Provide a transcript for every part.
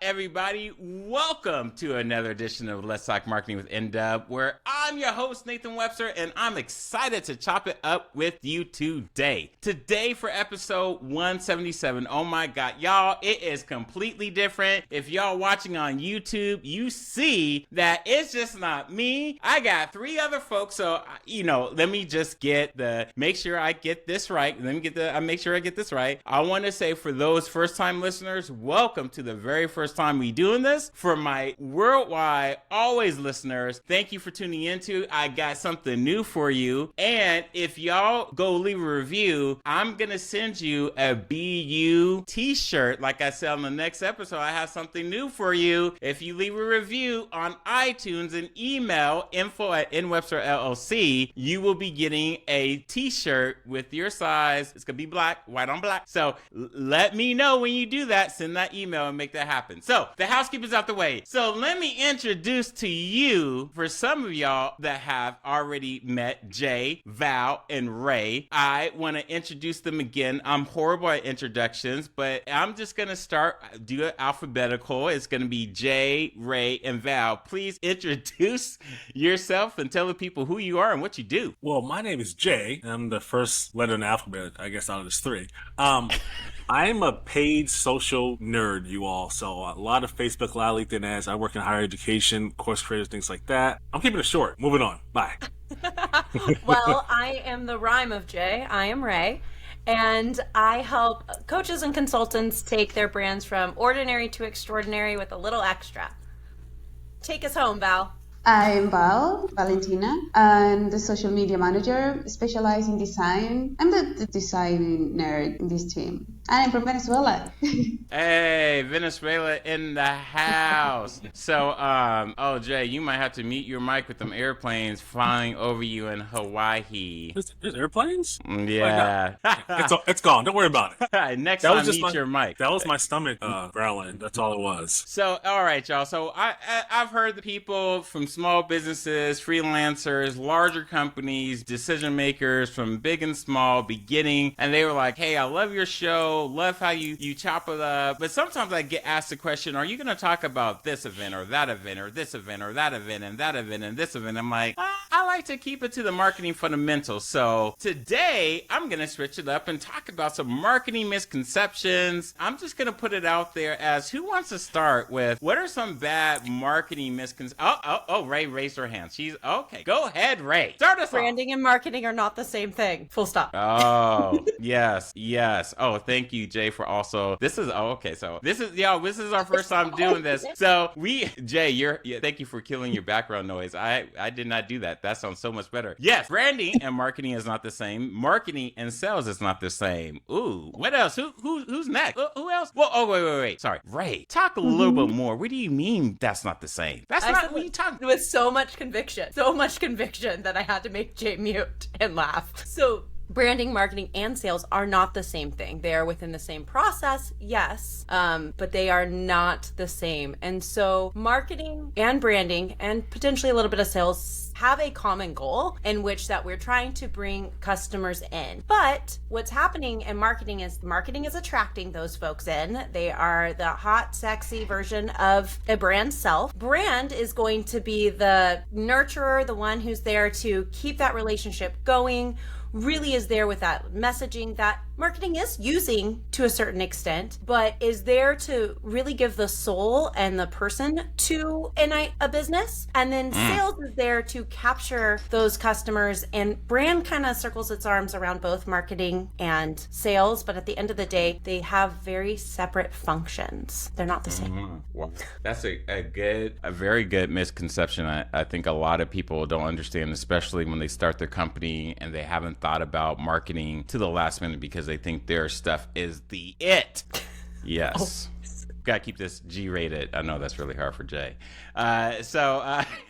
everybody? Welcome to another edition of Let's Talk Marketing with NDub, where I'm your host, Nathan Webster, and I'm excited to chop it up with you today. Today for episode 177. Oh my God, y'all, it is completely different. If y'all watching on YouTube, you see that it's just not me. I got three other folks, so, let me just make sure I get this right. Make sure I get this right. I want to say for those first-time listeners, welcome to the very first time we doing this. For my worldwide, always listeners, thank you for tuning into. I got something new for you. And if y'all go leave a review, I'm going to send you a BU t-shirt. Like I said on the next episode, I have something new for you. If you leave a review on iTunes and email info@nwebsterllc, you will be getting a t-shirt with your size. It's going to be black, white on black. So let me know when you do that. Send that email and make that happen. So the housekeeping's out the way. So let me introduce to you, for some of y'all that have already met Jay, Val, and Ray, I want to introduce them again. I'm horrible at introductions, but I'm just going to do it alphabetical. It's going to be Jay, Ray, and Val. Please introduce yourself and tell the people who you are and what you do. Well, my name is Jay. I'm the first letter in the alphabet, I guess, out of this three. I'm a paid social nerd, you all. So a lot of Facebook, a lot of LinkedIn ads. I work in higher education, course creators, things like that. I'm keeping it short. Moving on. Bye. Well, I am the rhyme of Jay. I am Ray. And I help coaches and consultants take their brands from ordinary to extraordinary with a little extra. Take us home, Val. I'm Valentina. I'm the social media manager, specialized in design. I'm the design nerd in this team. And I'm from Venezuela. Hey, Venezuela in the house. So, Jay, you might have to mute your mic with them airplanes flying over you in Hawaii. There's airplanes? Yeah. It's gone. Don't worry about it. Next time, mute your mic. That was my stomach growling. That's all it was. So, all right, y'all. So I've heard the people from small businesses, freelancers, larger companies, decision makers from big and small beginning, and they were like, hey, I love your show, love how you chop it up, but sometimes I get asked the question, are you going to talk about this event or that event or this event or that event and that event and this event? I'm like, I like to keep it to the marketing fundamentals. So today I'm going to switch it up and talk about some marketing misconceptions. I'm just going to put it out there as who wants to start with what are some bad marketing misconceptions? Ray raised her hand. She's okay. Go ahead, Ray. Start us off. Branding and marketing are not the same thing. Full stop. Oh, yes. Oh, thank you, Jay, for also. This is our first time doing this. So Jay, thank you for killing your background noise. I did not do that. That sounds so much better. Yes, branding and marketing is not the same. Marketing and sales is not the same. Ooh, what else? Who's next? Who else? Well, wait. Sorry, Ray. Talk a little bit more. What do you mean that's not the same? That's not what you talk. With so much conviction that I had to make Jay mute and laugh. So branding, marketing, and sales are not the same thing. They are within the same process, yes, but they are not the same. And so marketing and branding and potentially a little bit of sales have a common goal in which that we're trying to bring customers in. But what's happening in marketing is attracting those folks in. They are the hot, sexy version of a brand self. Brand is going to be the nurturer, the one who's there to keep that relationship going, really is there with that messaging that marketing is using to a certain extent, but is there to really give the soul and the person to a business. And then sales is there to capture those customers, and brand kind of circles its arms around both marketing and sales. But at the end of the day, they have very separate functions. They're not the same. Well, that's a very good misconception. I think a lot of people don't understand, especially when they start their company and they haven't thought about marketing to the last minute because they think their stuff is the it. Yes. Gotta keep this G-rated. I know that's really hard for Jay.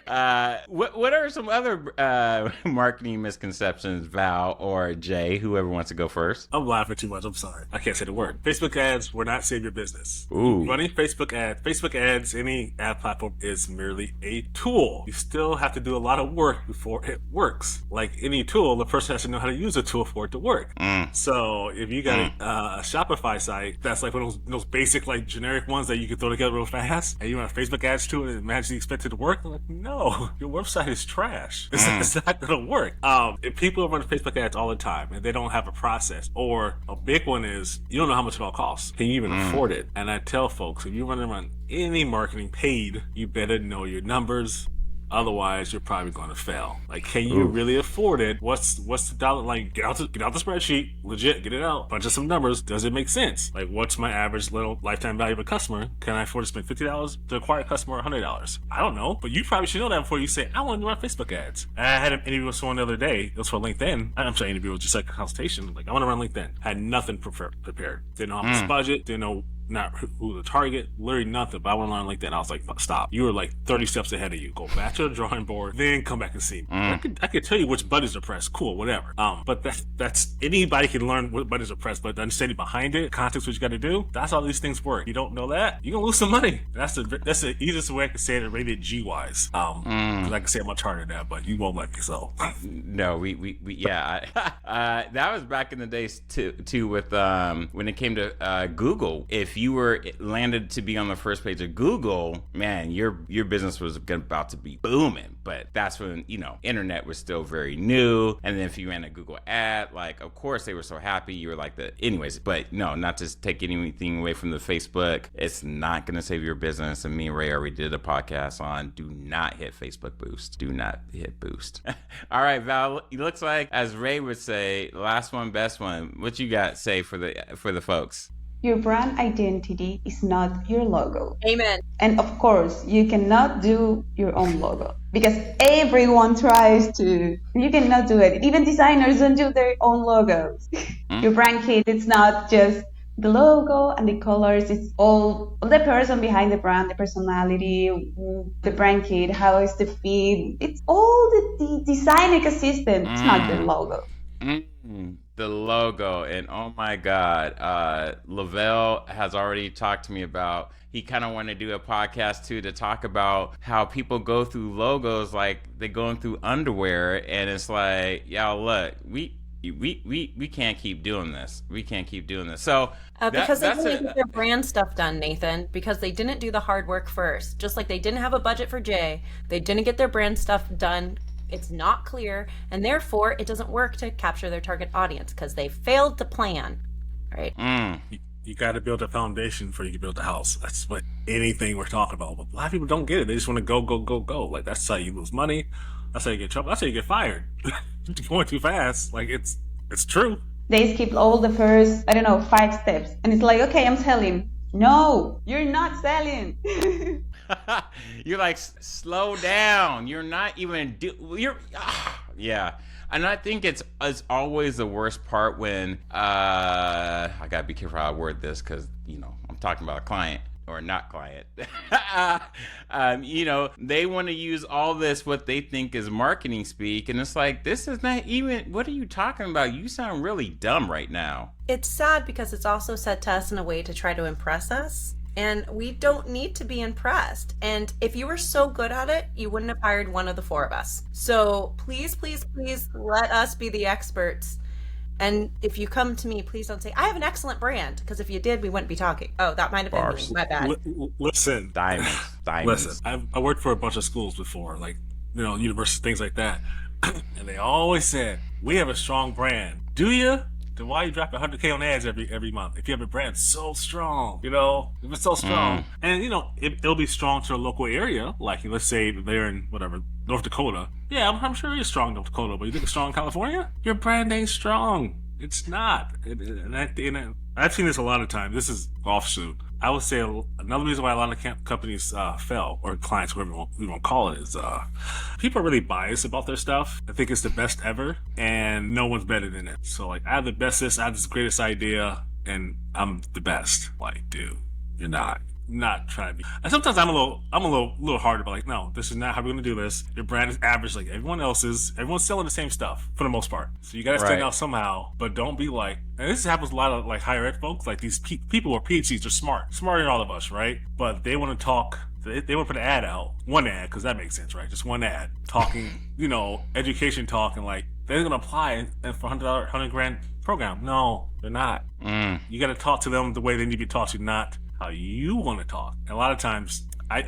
What are some other marketing misconceptions, Val or Jay, whoever wants to go first? I'm laughing too much. I'm sorry. I can't say the word. Facebook ads will not save your business. Ooh. Running Facebook ads, any ad platform is merely a tool. You still have to do a lot of work before it works. Like any tool, the person has to know how to use a tool for it to work. So if you got a Shopify site that's like one of those basic, like generic ones that you can throw together real fast, and you run Facebook ads to it and magically expect it to work, I'm like, no, your website is trash. It's not gonna work. If people run Facebook ads all the time and they don't have a process, or a big one is you don't know how much it all costs. Can you even afford it? And I tell folks, if you run any marketing paid, you better know your numbers. Otherwise, you're probably going to fail. Like, can you really afford it? What's the dollar? Like, get out the spreadsheet, legit, get it out, bunch of some numbers. Does it make sense? Like, what's my average little lifetime value of a customer? Can I afford to spend $50 to acquire a customer, or $100? I don't know, but you probably should know that before you say, I want to run Facebook ads. I had an interview with someone the other day. It was for LinkedIn. I'm sorry, interview was just like a consultation. Like, I want to run LinkedIn. Had nothing prepared. Didn't know how much budget. Didn't know not who the target, literally nothing. But I want to learn LinkedIn. I was like, stop. You were like 30 steps ahead of you. Go back to the drawing board, then come back and see me. I could tell you which buttons are pressed. Cool, whatever. But that's anybody can learn what buttons are pressed, but the understanding behind it, context, what you got to do. That's how these things work. You don't know that, you're gonna lose some money. That's the easiest way I can say it rated G wise. Because I can say it much harder than that, but you won't let me. So no, we yeah. That was back in the days too with when it came to Google. If you were landed to be on the first page of Google, man, your business was about to be booming. But that's when, internet was still very new. And then if you ran a Google ad, like, of course they were so happy. You were like anyways, but no, not to take anything away from the Facebook. It's not going to save your business. And me and Ray already did a podcast on do not hit Facebook boost. Do not hit boost. All right, Val, it looks like, as Ray would say, last one, best one. What you got to say for the folks? Your brand identity is not your logo. Amen. And of course, you cannot do your own logo because everyone tries to. You cannot do it. Even designers don't do their own logos. Your brand kit, it's not just the logo and the colors. It's all the person behind the brand, the personality, the brand kit, how is the feed. It's all the design ecosystem. It's not your logo. The logo. And oh my God, Lavelle has already talked to me about, he kind of wanted to do a podcast too to talk about how people go through logos like they're going through underwear, and it's like, y'all, look, we can't keep doing this. We can't keep doing this. So because they didn't get their brand stuff done, Nathan, because they didn't do the hard work first. Just like they didn't have a budget for Jay, they didn't get their brand stuff done. It's not clear, and therefore it doesn't work to capture their target audience because they failed to plan, right? You got to build a foundation before you can build a house. That's what anything we're talking about. But a lot of people don't get it. They just want to go. Like, that's how you lose money. That's how you get in trouble. That's how you get fired. You're going too fast. Like, it's true. They skip all the first, 5 steps. And it's like, okay, I'm selling. No, you're not selling. You're like, slow down. You're not even yeah. And I think it's always the worst part when I gotta be careful how I word this because I'm talking about a client or not client. They want to use all this what they think is marketing speak, and it's like, this is not even, what are you talking about? You sound really dumb right now. It's sad because it's also said to us in a way to try to impress us. And we don't need to be impressed. And if you were so good at it, you wouldn't have hired one of the 4 of us. So please, please, please let us be the experts. And if you come to me, please don't say, I have an excellent brand. Because if you did, we wouldn't be talking. Oh, that might have been me. My bad. Listen. Diamonds. Listen, I worked for a bunch of schools before, like, universities, things like that. And they always said, we have a strong brand. Do you? Then why are you dropping 100K on ads every month? If you have a brand so strong, if it's so strong. And, it'll be strong to a local area. Like, let's say they're in, North Dakota. Yeah, I'm sure you're strong in North Dakota, but you think it's strong in California? Your brand ain't strong. It's not. And I've seen this a lot of times. This is offshoot. I would say another reason why a lot of companies fail, or clients, whatever we want to call it, is people are really biased about their stuff. I think it's the best ever, and no one's better than it. So, like, I have the bestest, I have this greatest idea, and I'm the best. Like, dude, you're not. not trying to be. And sometimes I'm a little harder, but like, no, this is not how we're gonna do this. Your brand is average like everyone else's. Everyone's selling the same stuff for the most part. So you gotta stand out somehow, but don't be like. And this happens a lot of like higher ed folks, like these people who are PhDs are smarter than all of us, right? But they want to talk. They want to put an ad out, one ad, because that makes sense, right? Just one ad, talking, education talk, and like they're gonna apply for $100,000 program. No, they're not. You got to talk to them the way they need to be talked to, not how you want to talk. And a lot of times, I've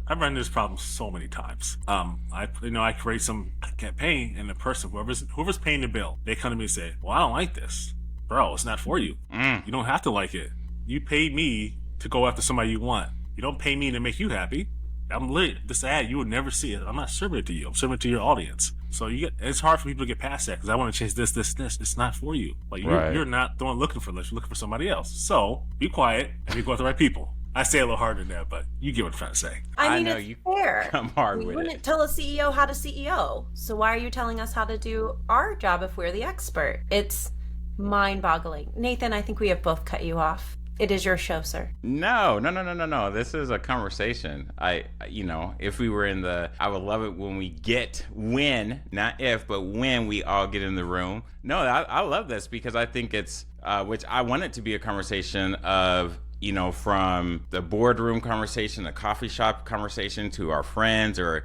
run into this problem so many times. I create some campaign, and the person, whoever's paying the bill, they come to me and say, "Well, I don't like this, bro. It's not for you. You don't have to like it. You paid me to go after somebody you want. You don't pay me to make you happy. I'm lit. This ad, you would never see it. I'm not serving it to you. I'm serving it to your audience." So it's hard for people to get past that because I want to change this. It's not for you. Like you're not the one looking for this. You're looking for somebody else. So be quiet and be with the right people. I say a little harder than that, but you get what I'm trying to say. I mean, know it's you fair. come hard we with wouldn't it. tell a CEO how to CEO. So why are you telling us how to do our job if we're the expert? It's mind-boggling. Nathan, I think we have both cut you off. It is your show, sir. No. This is a conversation. If we were I would love it when, not if, but when we all get in the room. No, I love this because I think it's, which I want it to be a conversation of, from the boardroom conversation, the coffee shop conversation to our friends or,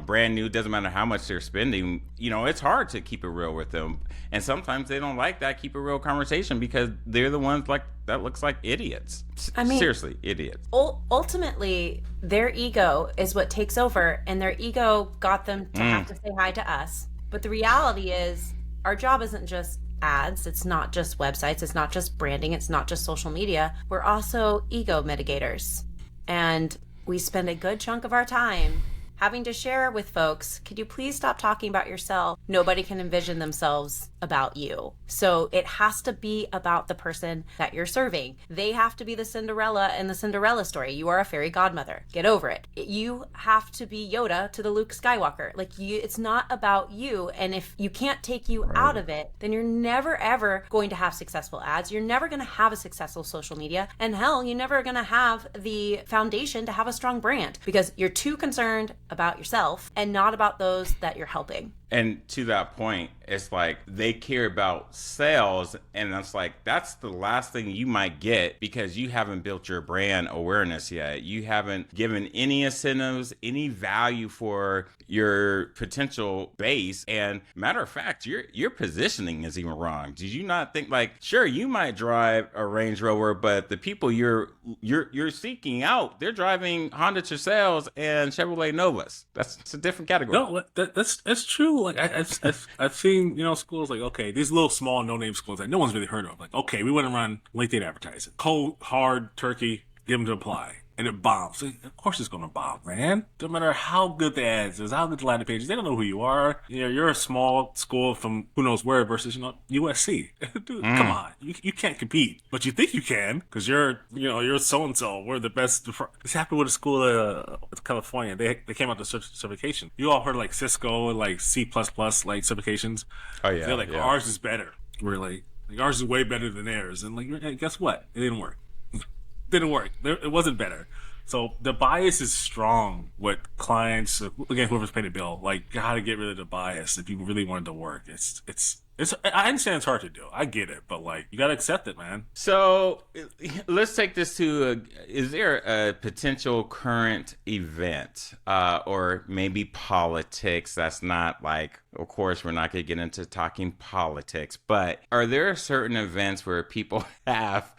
brand new, doesn't matter how much they're spending, it's hard to keep it real with them. And sometimes they don't like that keep it real conversation because they're the ones that looks like idiots. I mean, seriously, idiots. Ultimately, their ego is what takes over, and their ego got them to have to say hi to us. But the reality is, our job isn't just ads, it's not just websites, it's not just branding, it's not just social media. We're also ego mitigators. And we spend a good chunk of our time having to share with folks, could you please stop talking about yourself? Nobody can envision themselves about you. So it has to be about the person that you're serving. They have to be the Cinderella in the Cinderella story. You are a fairy godmother. Get over it. You have to be Yoda to the Luke Skywalker. It's not about you. And if you can't take you out of it, then you're never ever going to have successful ads. You're never going to have a successful social media. And hell, you're never going to have the foundation to have a strong brand because you're too concerned about yourself and not about those that you're helping. And to that point, it's like they care about sales, and it's like that's the last thing you might get because you haven't built your brand awareness yet. You haven't given any incentives, any value for your potential base. And matter of fact, your positioning is even wrong. Did you not think sure, you might drive a Range Rover, but the people you're seeking out, they're driving Honda Tercels and Chevrolet Novas. It's a different category. No, that's true. Like I've seen schools like, okay, these little small no name schools that no one's really heard of. Like, okay, we want to run LinkedIn advertising, cold hard turkey, give them to apply, and it bombs. Of course it's gonna bomb, man. No matter how good the ads is, how good the landing pages, they don't know who you are. You're a small school from who knows where versus USC. Dude, come on, you can't compete, but you think you can because you're so and so. We're the best. This happened with a school in California. They came out to certification. You all heard like Cisco and like C++ like certifications. Oh yeah, they're like ours is better. We're like ours is way better than theirs, and like guess what? It didn't work. Didn't work. It wasn't better. So the bias is strong with clients. Again, whoever's paying the bill, gotta get rid of the bias if you really want it to work. It's. I understand it's hard to do. I get it, but you gotta accept it, man. So let's take this to is there a potential current event or maybe politics that's not of course we're not gonna get into talking politics, but are there certain events where people have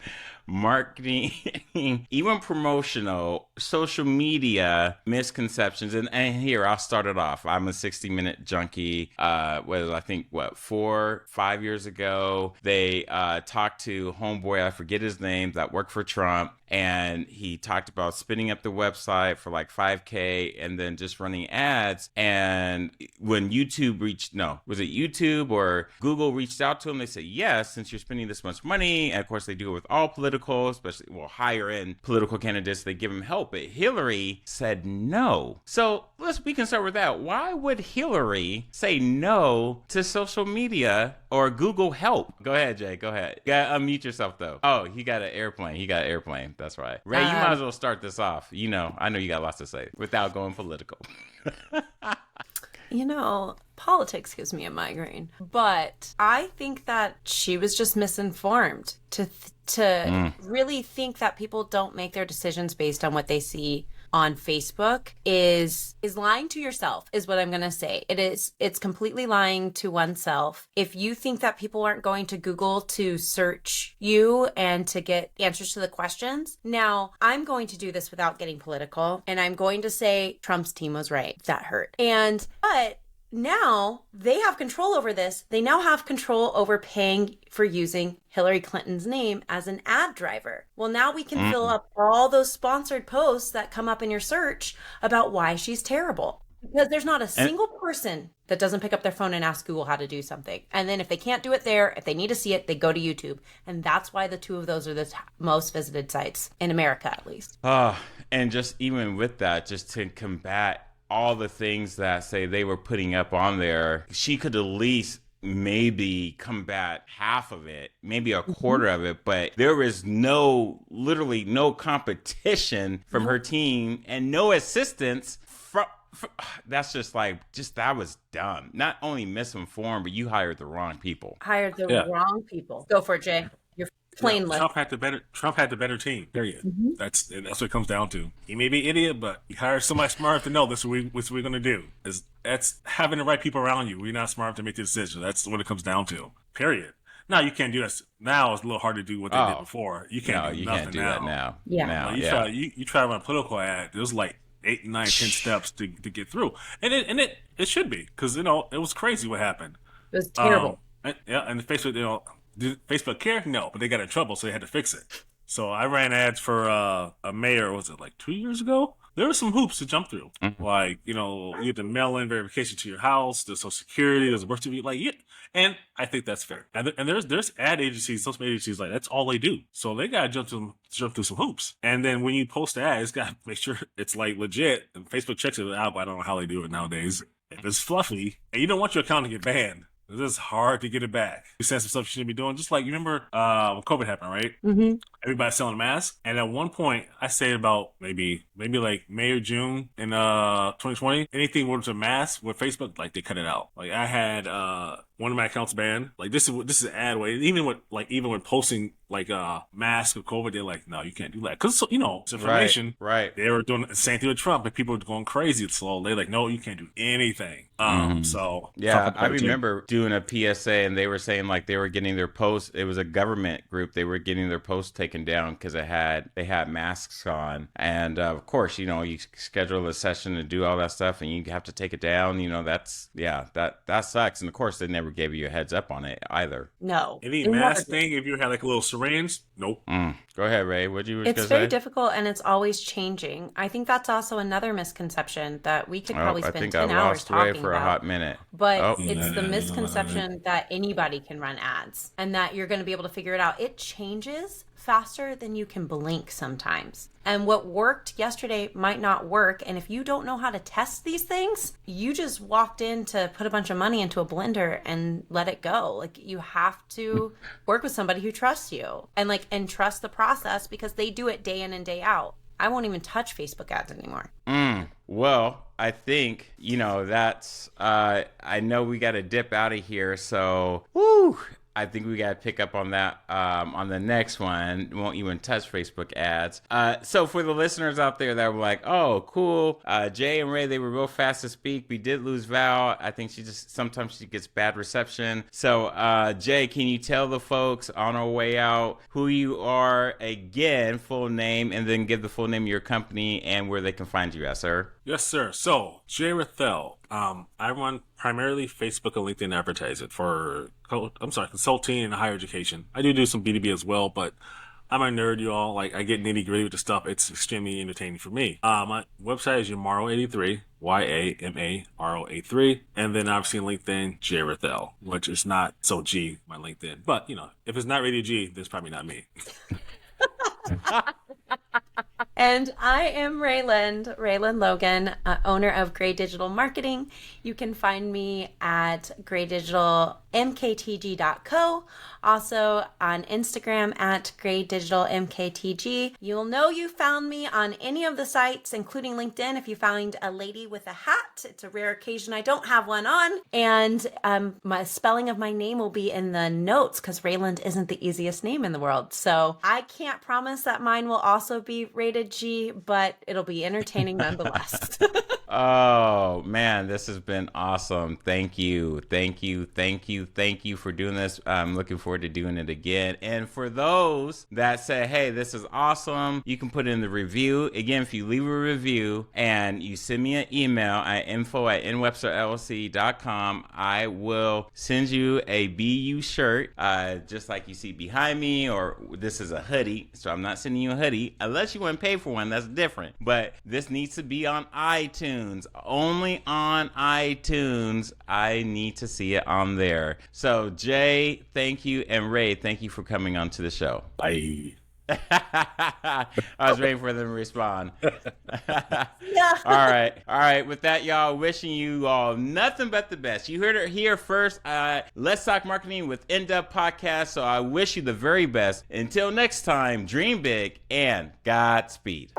marketing, even promotional, social media misconceptions? And here, I'll start it off. I'm a 60-minute junkie. I think 4-5 years ago, they talked to homeboy, I forget his name, that worked for Trump. And he talked about spinning up the website for $5K and then just running ads. And when YouTube was it YouTube or Google reached out to them? They said, yes, since you're spending this much money. And of course, they do it with all political, especially, higher end political candidates. They give them help. But Hillary said no. So we can start with that. Why would Hillary say no to social media or Google help? Go ahead, Jay. Go ahead. You gotta unmute yourself, though. Oh, he got an airplane. That's right. Ray, you might as well start this off. I know you got lots to say without going political. Politics gives me a migraine, but I think that she was just misinformed to really think that people don't make their decisions based on what they see on Facebook is lying to yourself, is what I'm going to say. It's completely lying to oneself. If you think that people aren't going to Google to search you and to get answers to the questions, now I'm going to do this without getting political, and I'm going to say Trump's team was right. That hurt. But now they have control over this. They now have control over paying for using Hillary Clinton's name as an ad driver. Well, now we can fill up all those sponsored posts that come up in your search about why she's terrible. Because there's not a single person that doesn't pick up their phone and ask Google how to do something. And then if they can't do it there, if they need to see it, they go to YouTube. And that's why the two of those are the most visited sites in America, at least. And just even with that, just to combat all the things that say they were putting up on there, she could at least maybe combat half of it, maybe a quarter of it, but there is literally no competition from her team and no assistance from that's that was dumb. Not only misinformed, but you hired the wrong people. Wrong people. Go for it, Jay. Plain Trump had the better team. Period. That's what it comes down to. He may be an idiot, but he hired somebody smart to know this is what we're gonna do. That's having the right people around you. We're not smart to make the decision. That's what it comes down to. Period. Now you can't do this. Now it's a little hard to do what they did before. You can't do nothing now. That now. Yeah. You try to run a political ad. There's like 8, 9, 10 steps to get through, and it should be, because it was crazy what happened. It was terrible. And the Facebook, did Facebook care? No, but they got in trouble, so they had to fix it. So I ran ads for a mayor, was it like 2 years ago? There were some hoops to jump through. Like, you have to mail in verification to your house, there's Social Security, there's a birth certificate, and I think that's fair. And there's ad agencies, social media agencies, that's all they do. So they got to jump through some hoops. And then when you post the ad, it's got to make sure it's legit, and Facebook checks it out, but I don't know how they do it nowadays. If it's fluffy, and you don't want your account to get banned, it's hard to get it back. You said some stuff you shouldn't be doing. Just like, you remember when COVID happened, right? Mm-hmm. Everybody's selling masks. And at one point, I say about maybe like May or June in 2020, anything with a mask with Facebook, they cut it out. Like, I had one of my accounts banned. Like, this is an ad way. Even when posting mask of COVID, they're like, no, you can't do that, because it's information. Right. They were doing the same thing with Trump, and people were going crazy. So they're like, no, you can't do anything. So yeah, I remember doing a PSA, and they were saying they were getting their posts. It was a government group. They were getting their posts taken down because they had masks on, and of course, you schedule a session to do all that stuff, and you have to take it down. That sucks. And of course, they never gave you a heads up on it either. No. Any mask thing, if you had a little syringe, nope. Go ahead, Ray. What you It's very difficult, and it's always changing. I think that's also another misconception that we could probably spend 10 hours talking about. For a hot minute. But it's the misconception that anybody can run ads and that you're going to be able to figure it out. It changes faster than you can blink sometimes. And what worked yesterday might not work. And if you don't know how to test these things, you just walked in to put a bunch of money into a blender and let it go. You have to work with somebody who trusts you and trust the process, because they do it day in and day out. I won't even touch Facebook ads anymore. Well, I think, that's, I know we got to dip out of here. So, I think we got to pick up on that on the next one. Won't even touch Facebook ads. So for the listeners out there that were like, oh, cool. Jay and Ray, they were real fast to speak. We did lose Val. I think sometimes she gets bad reception. So Jay, can you tell the folks on our way out who you are again, full name, and then give the full name of your company and where they can find you at, sir? Yes, sir. So, Jay Rathel. I run primarily Facebook and LinkedIn advertising for consulting and higher education. I do some B2B as well, but I'm a nerd, you all. Like, I get nitty gritty with the stuff. It's extremely entertaining for me. My website is Yamaro83, YAMARO83. And then obviously on LinkedIn, J. Rathel, which is not so G, my LinkedIn. But, if it's not Radio G, then it's probably not me. And I am Rayland Logan, owner of Gray Digital Marketing. You can find me at graydigitalmktg.co. Also on Instagram at graydigitalmktg. You'll know you found me on any of the sites, including LinkedIn, if you found a lady with a hat. It's a rare occasion I don't have one on. And my spelling of my name will be in the notes because Rayland isn't the easiest name in the world. So I can't promise that mine will also be rated G, but it'll be entertaining nonetheless. Oh man, this has been awesome. Thank you for doing this. I'm looking forward to doing it again. And for those that say, hey, this is awesome, you can put in the review. Again, if you leave a review and you send me an email at info@nwebsterllc.com, I will send you a BU shirt, just like you see behind me, or this is a hoodie. So I'm not sending you a hoodie unless you want to pay for one. That's different. But this needs to be on iTunes. Only on iTunes. I need to see it on there. So Jay, thank you, and Ray, thank you for coming on to the show. Bye. I was waiting for them to respond. Yeah. All right. With that, y'all, wishing you all nothing but the best. You heard it here first. Let's Talk Marketing with NW Podcast. So I wish you the very best. Until next time, dream big and Godspeed.